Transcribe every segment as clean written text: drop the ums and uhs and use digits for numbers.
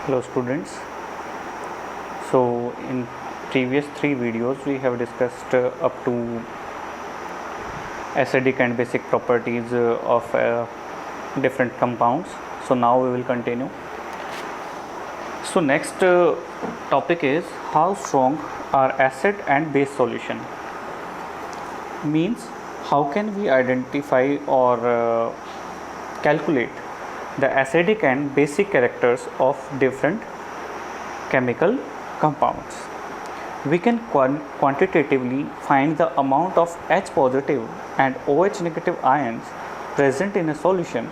Hello students. So in previous 3 videos we have discussed up to acidic and basic properties of different compounds. So now we will continue. So next topic is how strong are acid and base solution. Means how can we identify or calculate the acidic and basic characters of different chemical compounds. We can quantitatively find the amount of H positive and OH negative ions present in a solution.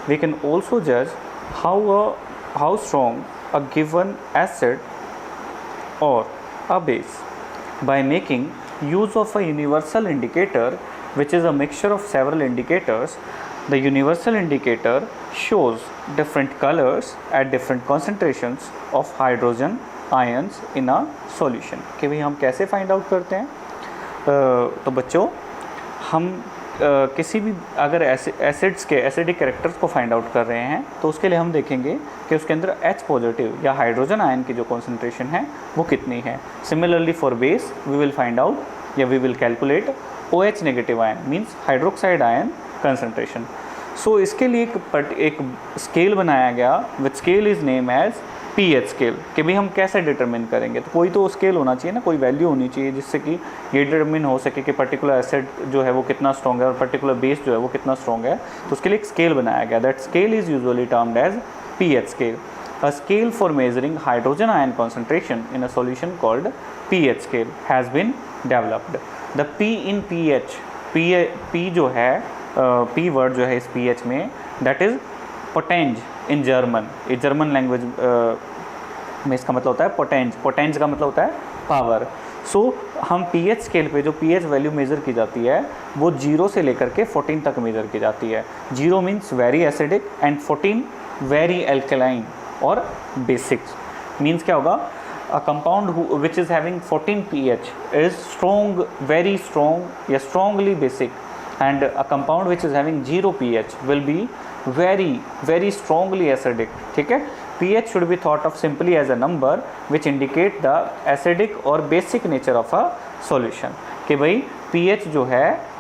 We can also judge how strong a given acid or a base by making use of a universal indicator, which is a mixture of several indicators. The universal indicator shows different colors at different concentrations of hydrogen ions in a solution. कि भाई हम कैसे find out करते हैं? तो बच्चों हम किसी भी अगर एसिड्स के एसिडिक कैरेक्टर्स को फाइंड आउट कर रहे हैं तो उसके लिए हम देखेंगे कि उसके अंदर H पॉजिटिव या हाइड्रोजन आयन की जो कॉन्सेंट्रेशन है वो कितनी है. Similarly for base we will find out या we will calculate OH negative ion means hydroxide ion concentration. So इसके लिए एक स्केल बनाया गया which scale is name as pH scale. कि भाई हम कैसे डिटरमिन करेंगे, तो कोई तो स्केल होना चाहिए ना, कोई वैल्यू होनी चाहिए जिससे कि ये डिटरमिन हो सके कि पर्टिकुलर एसिड जो है वो कितना स्ट्रॉन्ग है और पर्टिकुलर बेस जो है वो कितना स्ट्रॉन्ग है. तो उसके लिए एक स्केल बनाया गया. That scale is usually termed as pH scale. A scale for measuring hydrogen ion concentration in a solution called pH scale has been developed. The P in pH, P जो है P word जो है इस pH में, that is potenge in German. ये German language में इसका मतलब होता है potenge. potenge का मतलब होता है पावर. सो हम pH स्केल पे जो pH वैल्यू मेज़र की जाती है वो 0 से लेकर के 14 तक मेज़र की जाती है. 0 means very acidic and 14 very alkaline और बेसिक. मीन्स क्या होगा? A compound which is having 14 pH is strong, very strong या strongly basic, and a compound which is having 0 pH will be very strongly acidic. ठीक है. pH should be thought of simply as a number which indicate the acidic और basic nature of a solution. कि भाई pH जो है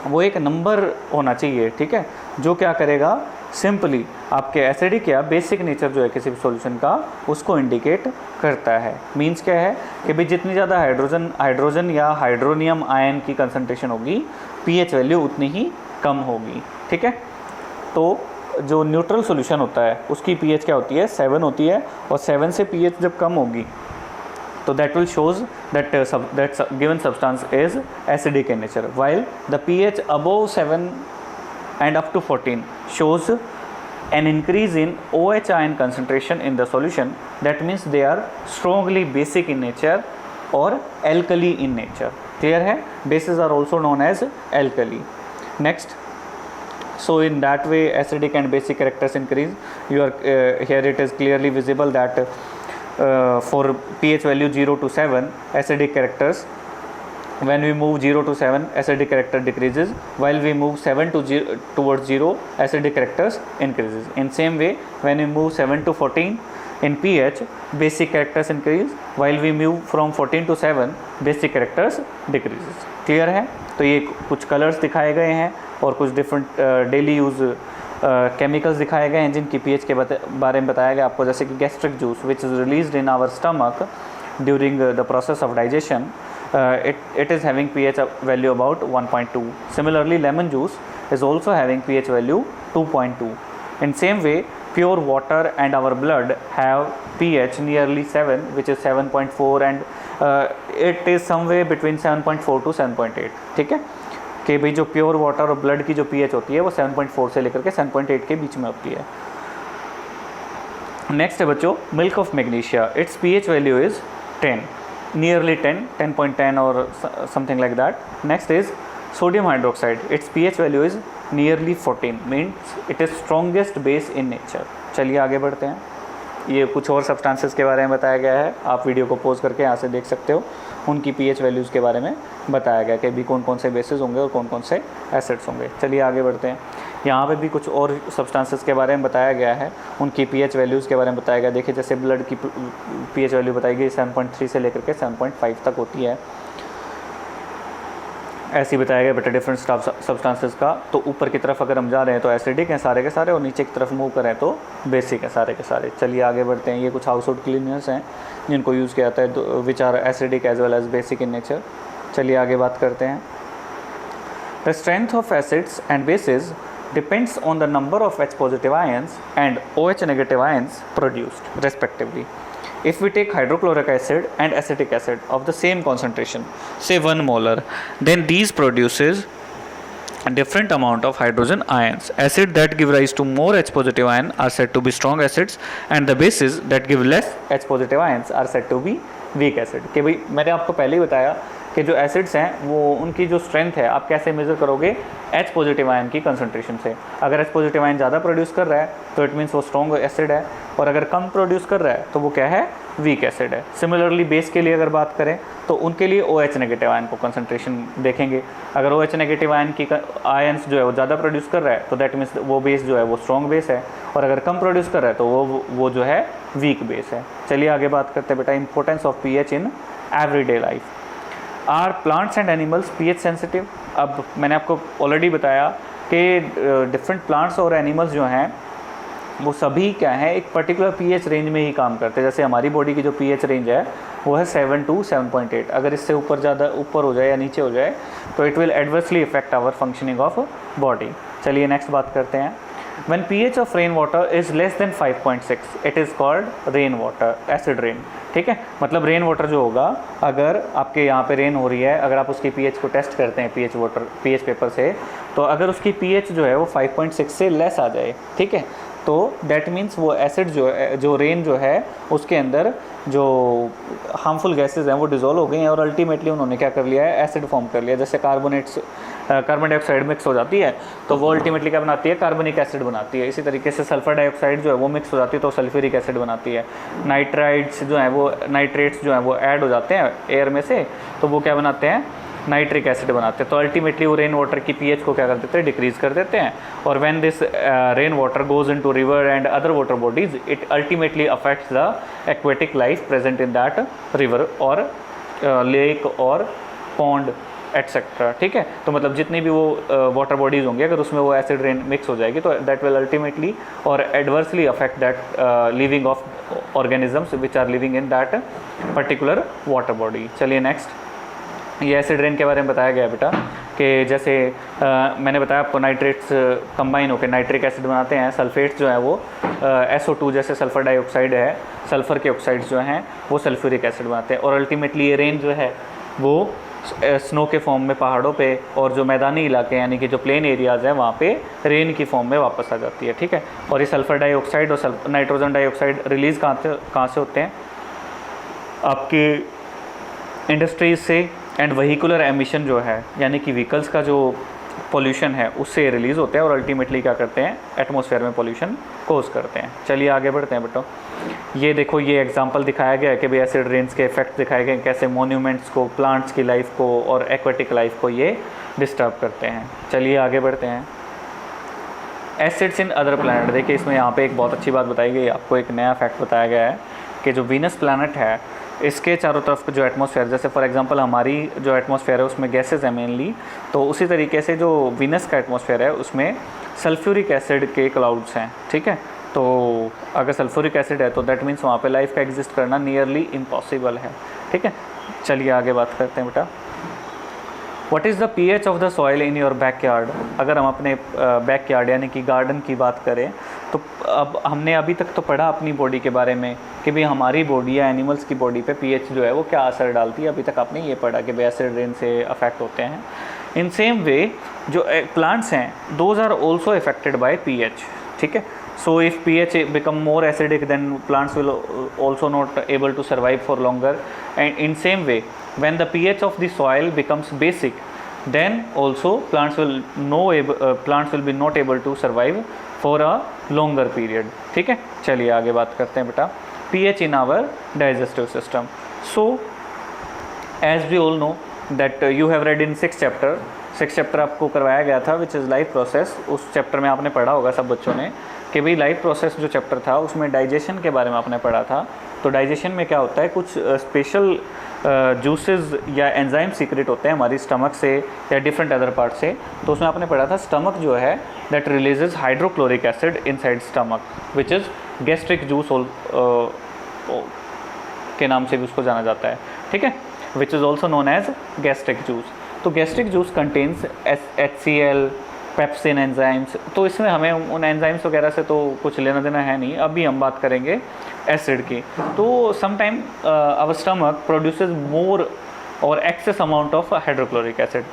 वो एक number होना चाहिए. ठीक है. जो क्या करेगा, सिंपली आपके एसिडिक या बेसिक नेचर जो है किसी भी सॉल्यूशन का उसको इंडिकेट करता है. मींस क्या है कि भाई जितनी ज़्यादा हाइड्रोजन या हाइड्रोनियम आयन की कंसंट्रेशन होगी pH वैल्यू उतनी ही कम होगी. ठीक है. तो जो न्यूट्रल सॉल्यूशन होता है उसकी pH क्या होती है? 7 होती है. और 7 से pH जब कम होगी तो that will shows that that given substance is acidic in nature, while the pH above 7 and up to 14 shows an increase in OH ion concentration in the solution. That means they are strongly basic in nature or alkali in nature. Clear है? Bases are also known as alkali. Next, so in that way acidic and basic characters increase. You are here it is clearly visible that for pH value 0 to 7 acidic characters, when we move 0 to 7 acidic character decreases, while we move 7 to 0 towards 0 acidic characters increases. In same way when we move 7 to 14 in pH basic characters increase, while we move from 14 to 7 basic characters decreases. Clear है? तो ये कुछ colours दिखाए गए हैं और कुछ different daily use chemicals दिखाए गए हैं जिनकी pH के बारे में बताया गया आपको. जैसे कि gastric juice which is released in our stomach during the process of digestion, it is having pH value about 1.2. Similarly lemon juice is also having pH value 2.2. In same way pure water and our blood have pH nearly 7 which is 7.4 and it is somewhere between 7.4 to 7.8. ठीक है. कि भाई जो pure water और blood की जो pH होती है वो 7.4 से लेकर के 7.8 के बीच में होती है. नेक्स्ट है बच्चों milk of magnesia. It's pH value is 10, nearly 10.10 or something like that. Next is sodium hydroxide. Its pH value is nearly 14, means it is strongest base in nature. चलिए आगे बढ़ते हैं. ये कुछ और सब्सटेंसेस के बारे में बताया गया है. आप वीडियो को पॉज करके यहाँ से देख सकते हो. उनकी pH वैल्यूज़ के बारे में बताया गया कि भी कौन कौन से बेसिस होंगे और कौन कौन से एसिड्स होंगे. चलिए आगे बढ़ते हैं. यहाँ पे भी कुछ और सब्सटेंसेस के बारे में बताया गया है, उनकी पीएच वैल्यूज़ के बारे में बताया गया। देखिए जैसे ब्लड की पीएच वैल्यू बताई गई 7.3 से लेकर के 7.5 तक होती है, ऐसे ही बताया गया बेटा डिफरेंट सब्सटेंसेस का। तो ऊपर की तरफ अगर हम जा रहे हैं तो एसिडिक हैं सारे के सारे, और नीचे की तरफ मूव करें तो बेसिक हैं सारे के सारे। चलिए आगे बढ़ते हैं। ये कुछ हाउस होल्ड क्लीनर्स हैं जिनको यूज़ किया जाता है, which are acidic as well as basic in nature. चलिए आगे बात करते हैं। The strength of acids and bases depends on the number of H positive ions and OH negative ions produced respectively. If we take hydrochloric acid and acetic acid of the same concentration, say 1 molar, then these produces a different amount of hydrogen ions. Acid that give rise to more H positive ion are said to be strong acids, and the bases that give less H positive ions are said to be weak acid. कि भाई मैंने आपको पहले ही बताया कि जो acids हैं वो उनकी जो स्ट्रेंथ है आप कैसे मेज़र करोगे, H पॉजिटिव आयन की कंसंट्रेशन से। अगर H पॉजिटिव आयन ज़्यादा प्रोड्यूस कर रहा है तो इट मीन्स वो स्ट्रॉन्ग एसिड है, और अगर कम प्रोड्यूस कर रहा है तो वो क्या है, वीक एसिड है। सिमिलरली बेस के लिए अगर बात करें तो उनके लिए OH नेगेटिव आयन को कंसंट्रेशन देखेंगे। अगर OH नेगेटिव आयन की आयन्स जो है वो ज़्यादा प्रोड्यूस कर रहा है तो दैट मीन्स वो बेस जो है वो स्ट्रॉन्ग बेस है, और अगर कम प्रोड्यूस कर रहा है तो वो जो है वीक बेस है। चलिए आगे बात करते हैं बेटा importance of pH in everyday life. Are plants and animals pH sensitive? अब मैंने आपको ऑलरेडी बताया कि डिफरेंट प्लांट्स और एनिमल्स जो हैं वो सभी क्या है, एक पर्टिकुलर पीएच रेंज में ही काम करते हैं। जैसे हमारी बॉडी की जो पीएच रेंज है वो है 7 to 7.8। अगर इससे ऊपर ज़्यादा ऊपर हो जाए या नीचे हो जाए तो it will adversely effect our functioning of body. चलिए नेक्स्ट बात करते हैं। When pH of rain water is less than 5.6, it is called rain water, acid rain। ठीक है, मतलब रेन वाटर जो होगा, अगर आपके यहाँ पे रेन हो रही है, अगर आप उसकी पीएच को टेस्ट करते हैं पीएच पेपर से, तो अगर उसकी पीएच जो है वो 5.6 से लेस आ जाए, ठीक है, तो दैट मीन्स वो एसिड जो रेन जो है उसके अंदर जो हार्मफुल गैसेज हैं वो डिज़ोल्व हो गई हैं, और अल्टीमेटली उन्होंने क्या कर लिया है, एसिड फॉर्म कर लिया। जैसे कार्बन डाइऑक्साइड मिक्स हो जाती है तो वो अल्टीमेटली क्या बनाती है, कार्बनिक एसिड बनाती है। इसी तरीके से सल्फर डाइऑक्साइड जो है वो मिक्स हो जाती है तो सल्फ्यूरिक एसिड बनाती है। नाइट्रेट्स जो हैं वो ऐड हो जाते हैं एयर में से, तो वो क्या बनाते हैं, नाइट्रिक एसिड बनाते हैं। तो अल्टीमेटली वो रेन वाटर की पीएच को क्या कर देते हैं, डिक्रीज कर देते हैं। और when this rain water goes into river and other water bodies, it ultimately affects the aquatic life present in that river और लेक और पॉन्ड एटसेट्रा। ठीक है, तो मतलब जितनी भी वो वाटर बॉडीज़ होंगी, अगर उसमें वो एसिड रेन मिक्स हो जाएगी तो दैट विल अल्टीमेटली और adversely affect that living of organisms which are living in that particular water body. चलिए नेक्स्ट, ये एसिड रेन के बारे में बताया गया है बेटा कि जैसे मैंने बताया आपको, नाइट्रेट्स कंबाइन होकर नाइट्रिक एसिड बनाते हैं। सल्फेट्स जो है वो SO2 जैसे सल्फर डाइऑक्साइड है, सल्फर के ऑक्साइड्स जो हैं वो सल्फ्यूरिक एसिड बनाते हैं। और अल्टीमेटली ये रेन जो है वो स्नो के फॉर्म में पहाड़ों पे, और जो मैदानी इलाके यानी कि जो प्लेन एरियाज़ हैं वहाँ पे रेन की फॉर्म में वापस आ जाती है। ठीक है, और ये सल्फर डाइऑक्साइड और नाइट्रोजन डाइऑक्साइड रिलीज़ कहाँ से होते हैं, आपके इंडस्ट्रीज से एंड वहीकुलर एमिशन जो है यानी कि व्हीकल्स का जो पोल्यूशन है उससे रिलीज़ होते हैं, और अल्टीमेटली क्या करते हैं, एटमॉस्फेयर में पोल्यूशन कोज करते हैं। चलिए आगे बढ़ते हैं बेटा। ये देखो, ये एग्जांपल दिखाया गया है कि भाई एसिड रेन्स के इफेक्ट दिखाए गए कैसे मोन्यूमेंट्स को, प्लांट्स की लाइफ को और एक्वेटिक लाइफ को ये डिस्टर्ब करते हैं। चलिए आगे बढ़ते हैं। एसिड्स इन अदर प्लैनेट, देखिए इसमें यहाँ पे एक बहुत अच्छी बात बताई गई, आपको एक नया फैक्ट बताया गया है कि जो वीनस प्लैनेट है इसके चारों तरफ जो एटमॉस्फेयर, जैसे फॉर एग्जांपल हमारी जो एटमॉस्फेयर है उसमें गैसेज है मेनली, तो उसी तरीके से जो वीनस का एटमॉस्फेयर है उसमें सल्फ्यूरिक एसिड के क्लाउड्स हैं। ठीक है, तो अगर सल्फ्यूरिक एसिड है तो दैट मीन्स वहाँ पे लाइफ का एग्जिस्ट करना नियरली इम्पॉसिबल है। ठीक है, चलिए आगे बात करते हैं बेटा। What is the pH of the soil in your backyard? अगर हम अपने बैकयार्ड यानी कि गार्डन की बात करें तो अब हमने अभी तक तो पढ़ा अपनी बॉडी के बारे में कि भाई हमारी बॉडी या एनिमल्स की बॉडी पे पीएच जो है वो क्या असर डालती है। अभी तक आपने ये पढ़ा कि भाई एसिड रेन से अफेक्ट होते हैं। इन सेम वे जो प्लांट्स हैं those are also affected by pH. ठीक है, so if pH become more acidic then plants will also not able to survive for longer, and in same way when the pH of the soil becomes basic then also plants will be not able to survive for a longer period. ठीक है, चलिए आगे बात करते हैं बेटा pH in our digestive system. So as we all know that you have read in 6th chapter 6 chapter आपको करवाया गया था विच इज़ लाइफ प्रोसेस। उस चैप्टर में आपने पढ़ा होगा सब बच्चों ने कि भाई लाइफ प्रोसेस जो चैप्टर था उसमें डाइजेशन के बारे में आपने पढ़ा था। तो डाइजेशन में क्या होता है, कुछ स्पेशल जूसेस या एंजाइम सीक्रेट होते हैं हमारी स्टमक से या डिफरेंट अदर पार्ट से। तो उसमें आपने पढ़ा था स्टमक जो है that releases hydrochloric acid inside stomach which is gastric juice के नाम से भी उसको जाना जाता है, ठीक है, which is also known as gastric juice. तो gastric juice contains HCl, pepsin enzymes. तो इसमें हमें उन एंजाइम्स वगैरह से तो कुछ लेना देना है नहीं, अभी हम बात करेंगे एसिड की। तो sometime our stomach produces more और excess amount of hydrochloric acid.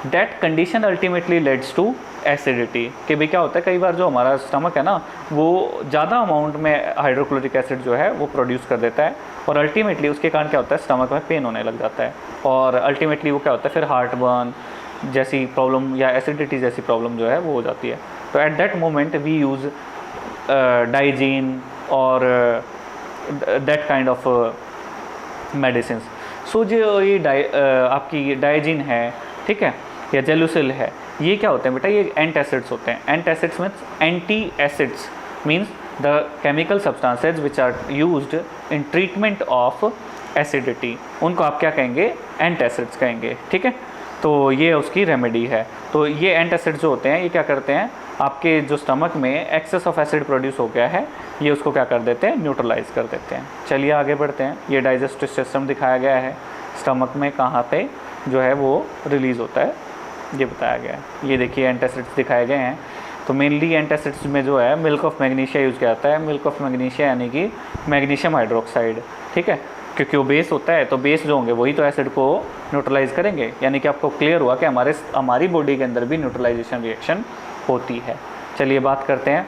That condition ultimately leads to acidity. कि भाई क्या होता है, कई बार जो हमारा स्टमक है ना वो ज़्यादा अमाउंट में हाइड्रोक्लोरिक एसिड जो है वो प्रोड्यूस कर देता है और अल्टीमेटली उसके कारण क्या होता है, स्टमक में पेन होने लग जाता है और अल्टीमेटली वो क्या होता है, फिर हार्ट बर्न जैसी प्रॉब्लम या एसिडिटी जैसी प्रॉब्लम जो है वो हो जाती है। तो at that moment we use Digene और that kind of medicine. So जो ये आपकी डाइजीन है, ठीक है, या जेलुसिल है, ये क्या होते हैं बेटा, ये एंटासिड्स होते हैं। Antacids means anti acids means the chemical substances which are used in treatment of acidity, उनको आप क्या कहेंगे, एंटासिड्स कहेंगे, ठीक है। तो ये उसकी रेमेडी है। तो ये एंटासिड्स जो होते हैं ये क्या करते हैं, आपके जो स्टमक में एक्सेस ऑफ एसिड प्रोड्यूस हो गया है ये उसको क्या कर देते हैं, न्यूट्रलाइज कर देते हैं। चलिए आगे बढ़ते हैं। ये डाइजेस्टिव सिस्टम दिखाया गया है, स्टमक में कहाँ पे जो है वो रिलीज़ होता है ये बताया गया है। ये देखिए एंटासिड्स दिखाए गए हैं। तो मेनली एंटासिड्स में जो है मिल्क ऑफ मैग्नीशिया यूज़ किया जाता है। मिल्क ऑफ मैग्नीशिया यानी कि मैग्नीशियम हाइड्रोक्साइड, ठीक है, क्योंकि वो बेस होता है तो बेस जो होंगे वही तो एसिड को न्यूट्रलाइज करेंगे। यानी कि आपको क्लियर हुआ कि हमारी बॉडी के अंदर भी न्यूट्रलाइजेशन रिएक्शन होती है। चलिए बात करते हैं।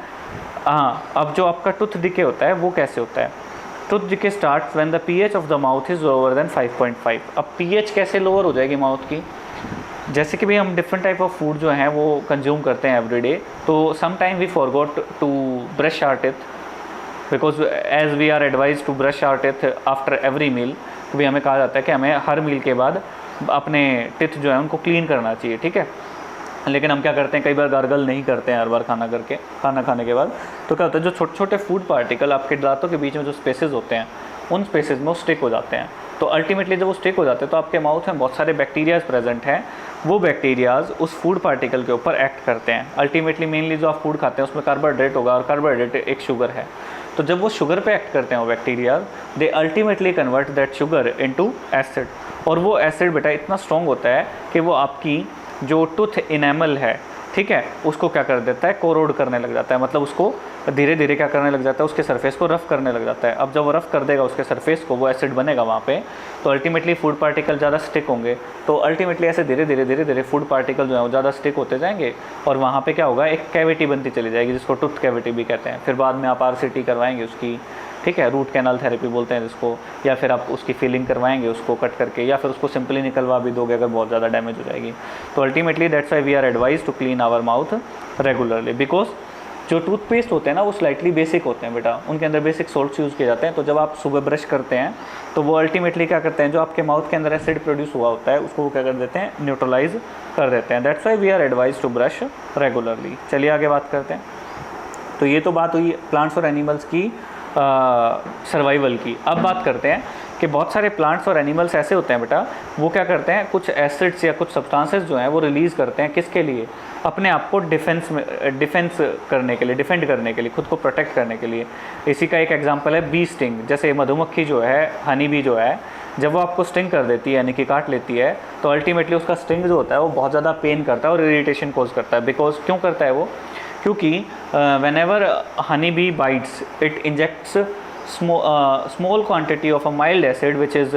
हाँ, अब जो आपका टूथ डिके होता है वो कैसे होता है। Tooth decay start when the pH of the mouth is lower than 5.5। अब pH कैसे लोअर हो जाएगी माउथ की, जैसे कि भाई हम डिफरेंट टाइप ऑफ फूड जो हैं वो कंज्यूम करते हैं एवरीडे। तो some time we forgot to brush our teeth because as we are advise to brush our teeth after every meal. तो भी हमें कहा जाता है कि हमें हर मील के बाद अपने टीथ जो है उनको क्लीन करना चाहिए, ठीक है। लेकिन हम क्या करते हैं, कई बार गार्गल नहीं करते हैं हर बार खाना खाने के बाद। तो क्या होता है, जो छोटे छोटे फूड पार्टिकल आपके दांतों के बीच में जो स्पेसेस होते हैं उन स्पेसेस में वो स्टिक हो जाते हैं। तो अल्टीमेटली जब वो स्टिक हो जाते हैं तो आपके माउथ में बहुत सारे बैक्टीरियाज प्रेजेंट हैं। वो बैक्टीरियाज उस फूड पार्टिकल के ऊपर एक्ट करते हैं। अल्टीमेटली मेनली जो आप फूड खाते हैं उसमें कार्बोहाइड्रेट होगा और कार्बोहाइड्रेट एक शुगर है। तो जब वो शुगर पे एक्ट करते हैं वो bacteria, they ultimately convert that sugar into acid. और वो एसिड बेटा इतना स्ट्रॉन्ग होता है कि वो आपकी जो टूथ इनेमल है, ठीक है, उसको क्या कर देता है, कोरोड करने लग जाता है। मतलब उसको धीरे धीरे क्या करने लग जाता है, उसके सरफेस को रफ़ करने लग जाता है। अब जब वो रफ़ कर देगा उसके सरफेस को, वो एसिड बनेगा वहाँ पे, तो अल्टीमेटली फूड पार्टिकल ज़्यादा स्टिक होंगे। तो अल्टीमेटली ऐसे धीरे धीरे फूड पार्टिकल जो है वो ज़्यादा स्टिक होते जाएंगे और वहाँ पे क्या होगा, एक कैविटी बनती चली जाएगी जिसको टूथ कैविटी भी कहते हैं। फिर बाद में आप RCT करवाएंगे उसकी, ठीक है, रूट कैनाल थेरेपी बोलते हैं जिसको, या फिर आप उसकी फिलिंग करवाएंगे उसको कट करके, या फिर उसको सिंपली निकलवा भी दोगे अगर बहुत ज़्यादा डैमेज हो जाएगी। तो ultimately that's why we are advise to clean our mouth regularly. Because जो टूथपेस्ट होते हैं ना वो स्लाइटली बेसिक होते हैं बेटा, उनके अंदर बेसिक सॉल्ट्स यूज़ किए जाते हैं। तो जब आप सुबह ब्रश करते हैं तो वो अल्टीमेटली क्या करते हैं, जो आपके माउथ के अंदर एसिड प्रोड्यूस हुआ होता है उसको वो क्या कर देते हैं, न्यूट्रलाइज कर देते हैं। That's why we are advise to brush regularly. चलिए आगे बात करते हैं। तो ये तो बात हुई प्लांट्स और एनिमल्स की सर्वाइवल की। अब बात करते हैं कि बहुत सारे प्लांट्स और एनिमल्स ऐसे होते हैं बेटा, वो क्या करते हैं, कुछ एसिड्स या कुछ सब्सटेंसेस जो हैं वो रिलीज़ करते हैं। किसके लिए, अपने आप को डिफेंस करने के लिए, डिफेंड करने के लिए, खुद को प्रोटेक्ट करने के लिए। इसी का एक एग्जांपल है बी स्टिंग। जैसे मधुमक्खी जो है, हनी बी जो है, जब वो आपको स्टिंग कर देती है यानी कि काट लेती है, तो अल्टीमेटली उसका स्टिंग जो होता है वो बहुत ज़्यादा पेन करता है और इरिटेशन कॉज करता है। बिकॉज क्यों करता है वो, क्योंकि whenever honey bee bites it injects small quantity of a mild acid which is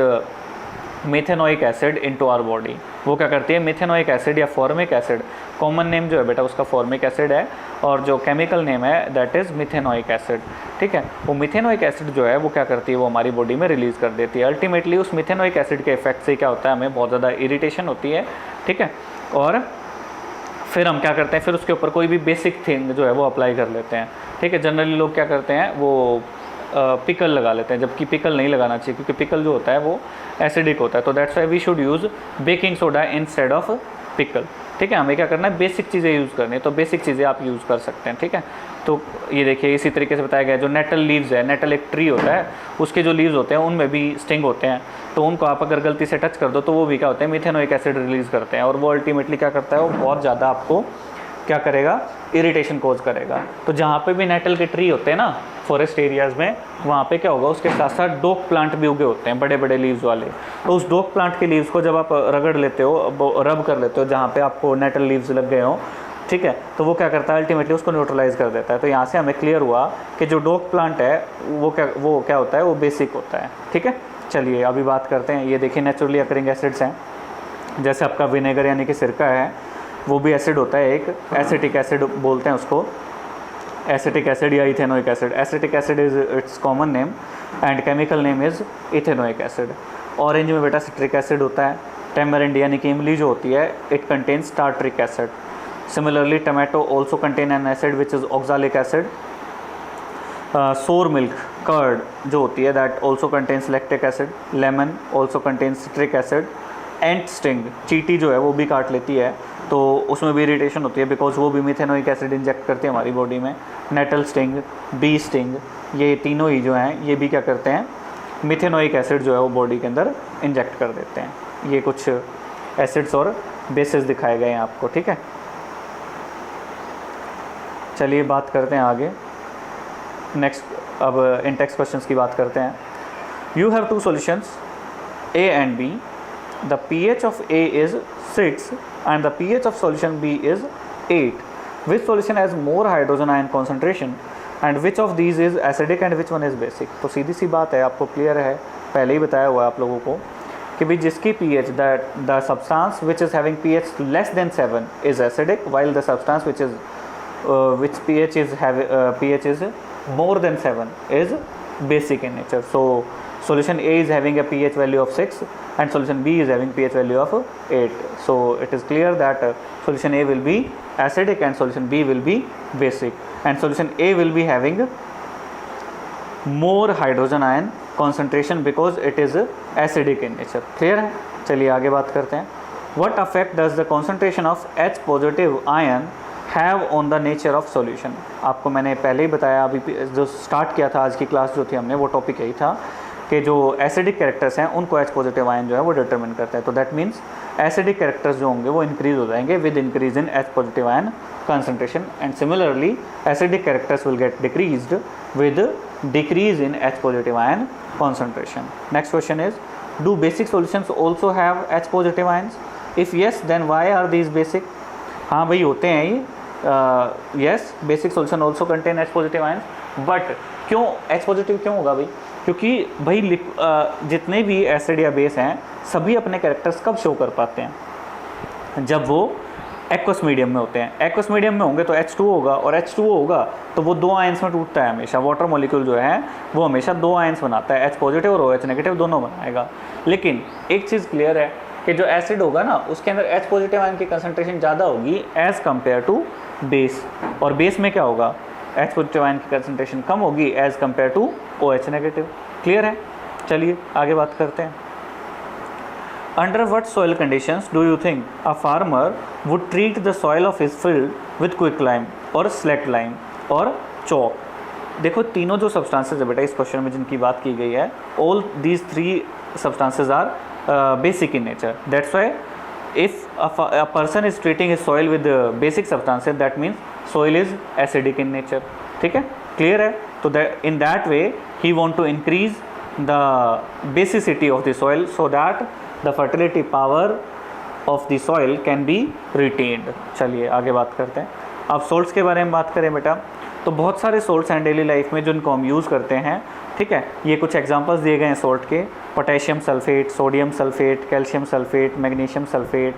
methanoic acid into our body. वो क्या करती है, मेथेनोइक एसिड या फॉर्मिक एसिड, कॉमन नेम जो है बेटा उसका फॉर्मिक एसिड है और जो केमिकल नेम है दैट इज़ मिथेनोइक एसिड, ठीक है। वो मिथेनोइक एसिड जो है वो क्या करती है, वो हमारी बॉडी में रिलीज़ कर देती है। अल्टीमेटली उस मिथेनोइक एसिड के इफेक्ट से क्या होता है, हमें बहुत ज़्यादा इरिटेशन होती है, ठीक है। और फिर हम क्या करते हैं, फिर उसके ऊपर कोई भी बेसिक थिंग जो है वो अप्लाई कर लेते हैं, ठीक है। जनरली लोग क्या करते हैं, वो पिकल लगा लेते हैं, जबकि पिकल नहीं लगाना चाहिए क्योंकि पिकल जो होता है वो एसिडिक होता है। तो that's why we should use baking soda instead of pickle. ठीक है, हमें क्या करना है, बेसिक चीज़ें यूज़ करनी है, तो बेसिक चीज़ें आप यूज़ कर सकते हैं। ठीक है, तो ये देखिए इसी तरीके से बताया गया है, जो नेटल लीव्स है, नेटल एक ट्री होता है, उसके जो लीव्स होते हैं उनमें भी स्टिंग होते हैं, तो उनको आप अगर गलती से टच कर दो तो वो भी क्या होते हैं, मिथेनोइक एसिड रिलीज़ करते हैं, और वो अल्टीमेटली क्या करता है, वो बहुत ज़्यादा आपको क्या करेगा, इरिटेशन कोज करेगा। तो जहाँ पे भी नेटल के ट्री होते हैं ना फॉरेस्ट एरियाज़ में, वहाँ पे क्या होगा, उसके साथ साथ डोक प्लांट भी उगे होते हैं, बड़े बड़े लीव्स वाले। तो उस डोक प्लांट के लीव्स को जब आप रगड़ लेते हो, रब कर लेते हो जहाँ पे आपको नेटल लीव्स लग गए हो, ठीक है, तो वो क्या करता है, अल्टीमेटली उसको न्यूट्रलाइज कर देता है। तो यहाँ से हमें क्लियर हुआ कि जो डोक प्लांट है वो क्या होता है, वो बेसिक होता है। ठीक है, चलिए अभी बात करते हैं। ये देखिए नेचुरली अकरिंग एसिड्स हैं, जैसे आपका विनेगर यानी कि सिरका है, वो भी एसिड होता है, एक एसिटिक एसिड बोलते हैं उसको, एसिटिक एसिड या ethanoic acid. Acetic acid is it's common name and chemical name is ethanoic acid. Orange में बेटा सिट्रिक एसिड होता है। टेमरिंड यानी कि इमली जो होती है, it contains tartaric acid. Similarly tomato also contain N acid which is oxalic acid. सोर मिल्क, कर्ड जो होती है, that also contains lactic acid. Lemon also contains citric acid. Ant sting, चींटी जो है वो भी काट लेती है, तो उसमें भी इरिटेशन होती है, बिकॉज वो भी मिथेनोइक एसिड इंजेक्ट करती है हमारी बॉडी में। नेटल स्टिंग, बी स्टिंग, ये तीनों ही जो हैं ये भी क्या करते हैं, मिथेनोइक एसिड जो है वो बॉडी के अंदर इंजेक्ट कर देते हैं। ये कुछ एसिड्स और बेसिस दिखाए गए हैं आपको। ठीक है, चलिए बात करते हैं आगे। नेक्स्ट अब इन टेक्स्ट क्वेश्चंस की बात करते हैं। You have two solutions A and B. The pH of A is 6 and the pH of solution B is 8. Which solution has more hydrogen ion concentration and which of these is acidic and which one is basic? तो सीधी सी बात है, आपको clear है, पहले ही बताया हुआ है आप लोगों को कि भाई जिसकी pH, the substance which is having pH less than 7 is acidic, while the substance which pH is more than 7 is basic in nature. So solution A is having a pH value of 6 and solution B is having pH value of 8. So it is clear that solution A will be acidic and solution B will be basic, and solution A will be having more hydrogen ion concentration because it is acidic in nature. Clear है? चलिए आगे बात करते हैं। What effect does the concentration of H positive ion have on the nature of solution? आपको मैंने पहले ही बताया, अभी जो स्टार्ट किया था आज की क्लास जो थी हमने, वो टॉपिक यही था कि जो एसिडिक कैरेक्टर्स हैं उनको H पॉजिटिव आयन जो है वो डिटरमिन करता है। तो दैट मीन्स एसिडिक कैरेक्टर्स जो होंगे वो इंक्रीज हो जाएंगे with increase in H positive ion concentration, and similarly acidic characters will get decreased with decrease in H positive ion concentration. Next question is, do basic solutions also have H positive ions? If yes then why are these basic? हाँ भाई होते हैं ये, yes basic solution also contain H positive ions, but क्यों H positive क्यों होगा भाई? क्योंकि भाई जितने भी एसिड या बेस हैं सभी अपने कैरेक्टर्स कब शो कर पाते हैं? जब वो एक्वस मीडियम में होते हैं। एक्वस मीडियम में होंगे तो H2 होगा, और H2O होगा तो वो दो आयंस में टूटता है हमेशा। वाटर मॉलिक्यूल जो है वो हमेशा दो आयंस बनाता है, H पॉजिटिव और OH नेगेटिव दोनों बनाएगा। लेकिन एक चीज़ क्लियर है कि जो एसिड होगा ना उसके अंदर H पॉजिटिव आयन की कंसंट्रेशन ज़्यादा होगी एज़ कम्पेयर टू बेस, और बेस में क्या होगा, H पॉजिटिव आयन की कंसंट्रेशन कम होगी as compare to OH negative. Clear है? चलिए आगे बात करते हैं। Under what soil conditions do you think a farmer would treat the soil of his field with quicklime or slacked lime or chalk? देखो तीनों जो सब्सटेंसेस है बेटा इस क्वेश्चन में जिनकी बात की गई है, all these three substances are basic in nature. That's why if a person is treating his soil with basic substances, that means soil is acidic in nature. ठीक है, क्लियर है? तो in that way he want to increase the basicity of the soil so that the fertility power of the soil can be retained. चलिए आगे बात करते हैं। अब सोल्ट्स के बारे में बात करें बेटा, तो बहुत सारे सोल्ट्स हैं डेली लाइफ में जिनको हम यूज़ करते हैं। ठीक है, ये कुछ एग्जांपल्स दिए गए हैं सोल्ट के, potassium sulphate, sodium sulphate, calcium sulphate, magnesium sulphate,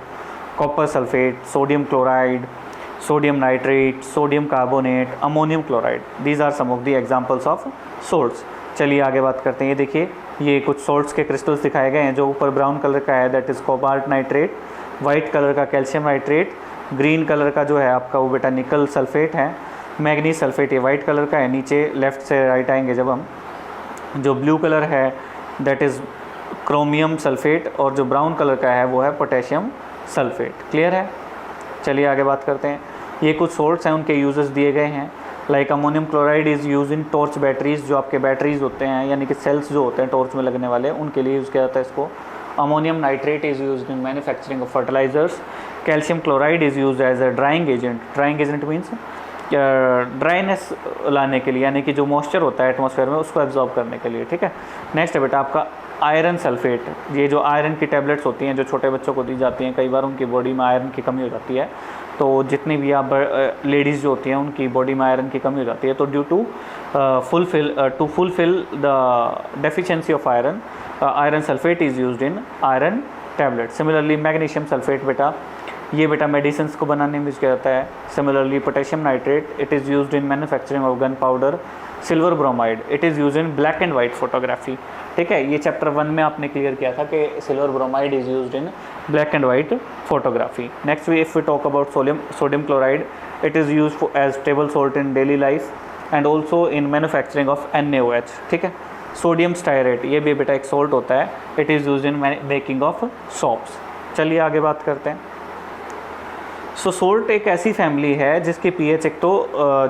copper sulphate, sodium chloride, sodium nitrate, sodium carbonate, ammonium chloride. These are some of the examples of salts. चलिए आगे बात करते हैं। ये देखिए ये कुछ सोल्ट्स के क्रिस्टल्स दिखाए गए हैं। जो ऊपर ब्राउन कलर का है that is cobalt nitrate, white colour का कैल्शियम नाइट्रेट, ग्रीन कलर का जो है आपका वो बेटा निकल सल्फेट है, मैग्नीज सल्फेट ये वाइट कलर का है। नीचे लेफ़्ट से राइट आएंगे जब हम, जो ब्लू कलर है दैट इज़ क्रोमियम सल्फेट, और जो ब्राउन कलर का है वो है पोटेशियम सल्फेट। क्लियर है? चलिए आगे बात करते हैं। ये कुछ सोल्ट्स हैं, उनके यूजेस दिए गए हैं। Like ammonium chloride is use in torch batteries, जो आपके बैटरीज होते हैं यानी कि सेल्स जो होते हैं टॉर्च में लगने वाले, उनके लिए यूज़ किया जाता है इसको। Ammonium nitrate is use in manufacturing of fertilisers. Calcium chloride is use as a drying agent. Drying agent means dryness लाने के लिए, यानी कि जो मॉइस्चर होता है एटमॉस्फेयर में उसको एब्जॉर्ब करने के लिए, ठीक है। नेक्स्ट है बेटा आपका आयरन सल्फेट। ये जो आयरन की टैबलेट्स होती हैं जो छोटे बच्चों को दी जाती हैं, कई बार उनकी बॉडी में आयरन की कमी हो जाती है, तो जितनी भी आप लेडीज़ जो होती हैं उनकी बॉडी में आयरन की कमी हो जाती है, तो due to fulfil the deficiency of iron, iron sulphate is used in iron tablet. Similarly magnesium sulphate बेटा, ये बेटा मेडिसिन्स को बनाने में यूज़ किया जाता है। Similarly potassium nitrate, it is used in manufacturing of gun powder. Silver bromide, it is used in black and white photography, ठीक है। ये चैप्टर 1 में आपने क्लियर किया था कि silver bromide is used in black and white photography. Next if we talk about sodium chloride, it is used as table salt in daily life and also in manufacturing of NaOH, ठीक है। Sodium stearate, ये भी बेटा एक salt होता है, it is used in making of soaps. चलिए आगे बात करते हैं। सो सोल्ट एक ऐसी फैमिली है जिसकी pH एक तो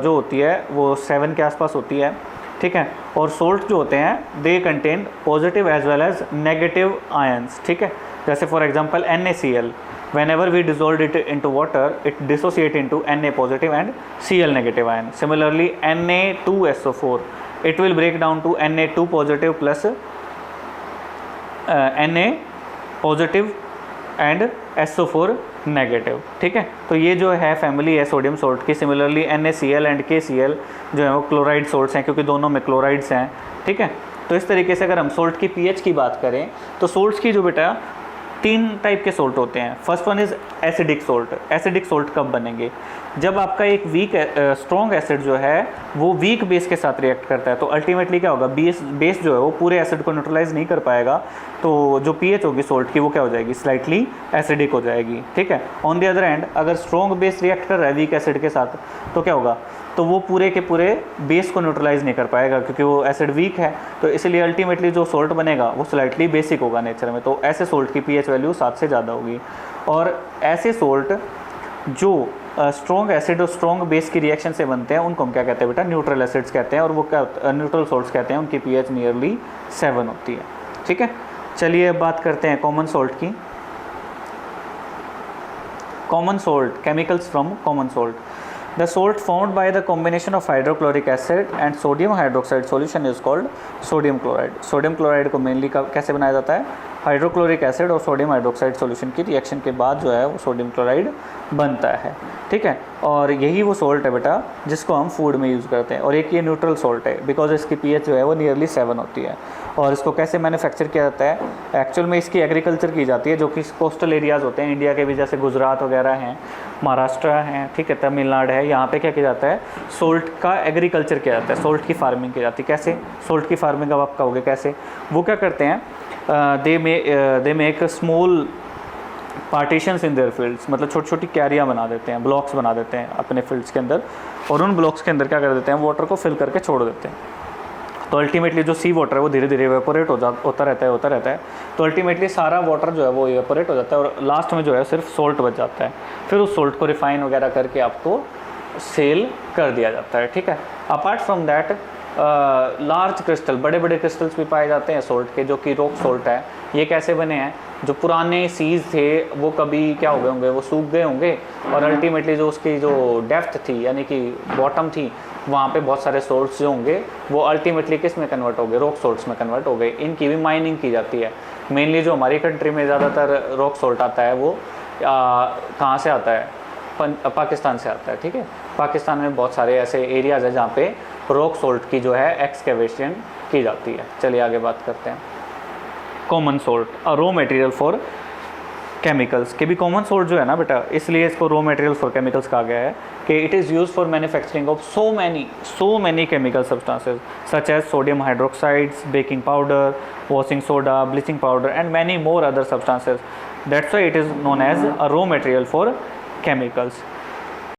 जो होती है वो 7 के आसपास होती है, ठीक है। और सोल्ट जो होते हैं they contain positive as well as negative ions, ठीक है। जैसे for example NaCl, whenever we dissolve it into water it dissociate into Na positive and Cl negative ion. Similarly Na2SO4, it will break down to Na2 positive plus Na positive and SO4 negative, ठीक है। तो ये जो है family है sodium salt की। Similarly NaCl and KCl जो है वो क्लोराइड सोल्ट्स हैं, क्योंकि दोनों में क्लोराइड्स हैं, ठीक है। तो इस तरीके से अगर हम सोल्ट की pH की बात करें तो सोल्ट्स की जो बेटा 3 टाइप के सोल्ट होते हैं। First one is acidic salt. Acidic salt कब बनेंगे? जब आपका एक वीक स्ट्रॉन्ग एसिड जो है वो वीक बेस के साथ रिएक्ट करता है, तो अल्टीमेटली क्या होगा, बेस जो है वो पूरे एसिड को न्यूट्रलाइज नहीं कर पाएगा, तो जो pH होगी सोल्ट की वो क्या हो जाएगी, स्लाइटली एसिडिक हो जाएगी, ठीक है। ऑन द अदर हैंड अगर स्ट्रॉन्ग बेस रिएक्ट कर रहा है वीक एसिड के साथ तो क्या होगा, तो वो पूरे के पूरे बेस को न्यूट्रलाइज नहीं कर पाएगा, क्योंकि वो एसिड वीक है, तो इसलिए अल्टीमेटली जो सोल्ट बनेगा वो स्लाइटली बेसिक होगा नेचर में। तो ऐसे सोल्ट की pH वैल्यू 7 से ज़्यादा होगी। और ऐसे सोल्ट जो स्ट्रॉन्ग एसिड और स्ट्रॉन्ग बेस की रिएक्शन से बनते हैं उनको हम क्या कहते हैं बेटा, न्यूट्रल एसिड्स कहते हैं। और वो क्या न्यूट्रल सोल्ट्स कहते हैं, उनकी pH नियरली 7 होती है, ठीक है। चलिए अब बात करते हैं कॉमन सोल्ट की। Common salt, chemicals from common salt. The salt formed by the combination of hydrochloric acid and sodium hydroxide solution is called sodium chloride. Sodium chloride को mainly कैसे बनाया जाता है, हाइड्रोक्लोरिक एसिड और सोडियम हाइड्रोक्साइड सॉल्यूशन की reaction के बाद जो है वो सोडियम क्लोराइड बनता है, ठीक है। और यही वो सोल्ट है बेटा जिसको हम फूड में यूज़ करते हैं। और एक ये न्यूट्रल सोल्ट है बिकॉज इसकी pH जो है वो नियरली 7 होती है। और इसको कैसे मैन्युफैक्चर किया जाता है, एक्चुअल में इसकी एग्रीकल्चर की जाती है, जो कि कोस्टल एरियाज़ होते हैं इंडिया के भी, जैसे गुजरात वगैरह हैं, महाराष्ट्र हैं, ठीक है, तमिलनाडु है, यहाँ पे क्या किया जाता है, सोल्ट का एग्रीकल्चर किया जाता है, सोल्ट की फार्मिंग की जाती है। कैसे सोल्ट की फार्मिंग, अब आप कहोगे कैसे, वो क्या करते हैं, they make small partitions in their fields, मतलब छोटी छोटी क्यारियाँ बना देते हैं, ब्लॉक्स बना देते हैं अपने फील्ड्स के अंदर, और उन ब्लॉक्स के अंदर क्या कर देते हैं, वाटर को फिल करके छोड़ देते हैं। तो अल्टीमेटली जो सी वाटर है वो धीरे धीरे इवेपोरेट होता रहता है। तो अल्टीमेटली सारा वाटर जो है वो इवेपोरेट हो जाता है और लास्ट में जो है सिर्फ सोल्ट बच जाता है। फिर उस सोल्ट को रिफाइन वगैरह करके आपको सेल कर दिया जाता है, ठीक है। Apart from that large crystal, बड़े बड़े क्रिस्टल्स भी पाए जाते हैं सोल्ट के, जो कि रॉक सोल्ट है। ये कैसे बने हैं, जो पुराने सीज थे वो कभी क्या हो गए होंगे, वो सूख गए होंगे, और अल्टीमेटली जो उसकी जो डेप्थ थी यानी कि बॉटम थी, वहाँ पे बहुत सारे सोल्ट्स जो होंगे वो अल्टीमेटली किस में कन्वर्ट हो गए, रॉक सोल्ट्स में कन्वर्ट हो गए। इनकी भी माइनिंग की जाती है। मेनली जो हमारी कंट्री में ज़्यादातर रॉक सोल्ट आता है वो कहाँ से आता है, पाकिस्तान से आता है, ठीक है। पाकिस्तान में बहुत सारे ऐसे एरियाज़ हैं जहाँ पे रॉक सोल्ट की जो है एक्सकेवेशन की जाती है। चलिए आगे बात करते हैं। Common salt, a raw material for chemicals, के भी कॉमन सोल्ट जो है ना बेटा, इसलिए इसको रॉ मटेरियल फॉर केमिकल्स कहा गया है कि it is use for manufacturing of so many chemical substances such as sodium hydroxides, baking powder, washing soda, bleaching powder and many more other substances. That's why it is known as a raw material for chemicals.